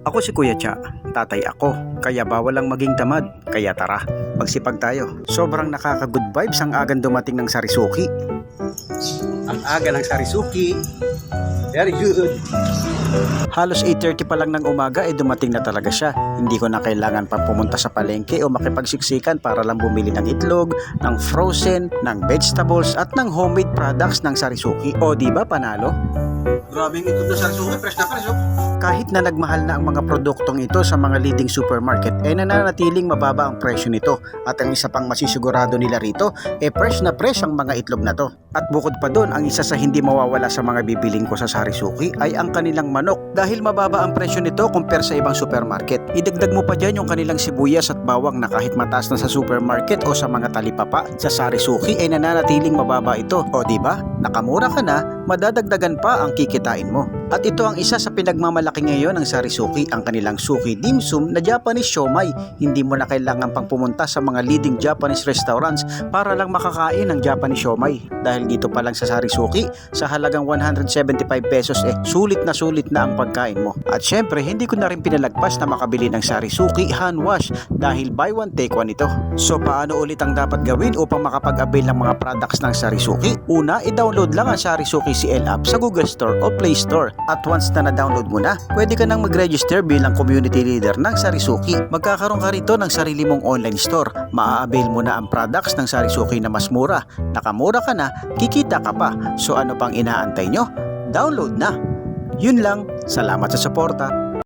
Ako si Kuya Cha, tatay ako, kaya bawal lang maging tamad, kaya tara, magsipag tayo. Sobrang nakaka-good vibes ang agang dumating ng Sarisuki. Ang aga ng Sarisuki, very good. Halos 8:30 pa lang ng umaga ay dumating na talaga siya. Hindi ko na kailangan pa pumunta sa palengke o makipagsiksikan para lang bumili ng itlog, ng frozen, ng vegetables at ng homemade products ng Sarisuki. O di ba panalo? Grabe yung itlog na Sarisuki, fresh na fresh, oh. Kahit na nagmahal na ang mga produktong ito sa mga leading supermarket, nananatiling mababa ang presyo nito. At ang isa pang masisigurado nila rito, fresh na fresh ang mga itlog na to. At bukod pa doon, ang isa sa hindi mawawala sa mga bibiling ko sa Sarisuki ay ang kanilang manok. Dahil mababa ang presyo nito compare sa ibang supermarket. Idagdag mo pa dyan yung kanilang sibuyas at bawang na kahit mataas na sa supermarket o sa mga talipapa, sa Sarisuki ay nananatiling mababa ito. O diba? Nakamura ka na, madadagdagan pa ang kikitain mo. At ito ang isa sa pinagmamalaki ngayon ng Sarisuki, ang kanilang suki dim sum na Japanese siomai. Hindi mo na kailangan pang pumunta sa mga leading Japanese restaurants para lang makakain ng Japanese siomai. Dahil dito pa lang sa Sarisuki, sa halagang 175 pesos sulit na ang pagkain mo. At syempre, hindi ko na rin pinalagpas na makabili ng Sarisuki hand wash dahil buy one take one ito. So paano ulit ang dapat gawin upang makapag-avail ng mga products ng Sarisuki? Una, i-download lang ang Sarisuki CL app sa Google Store o Play Store. At once na na-download mo na, pwede ka nang mag-register bilang community leader ng Sarisuki. Magkakaroon ka rito ng sarili mong online store. Maa-avail mo na ang products ng Sarisuki na mas mura. Nakamura ka na, kikita ka pa. So ano pang inaantay nyo? Download na! Yun lang, salamat sa suporta.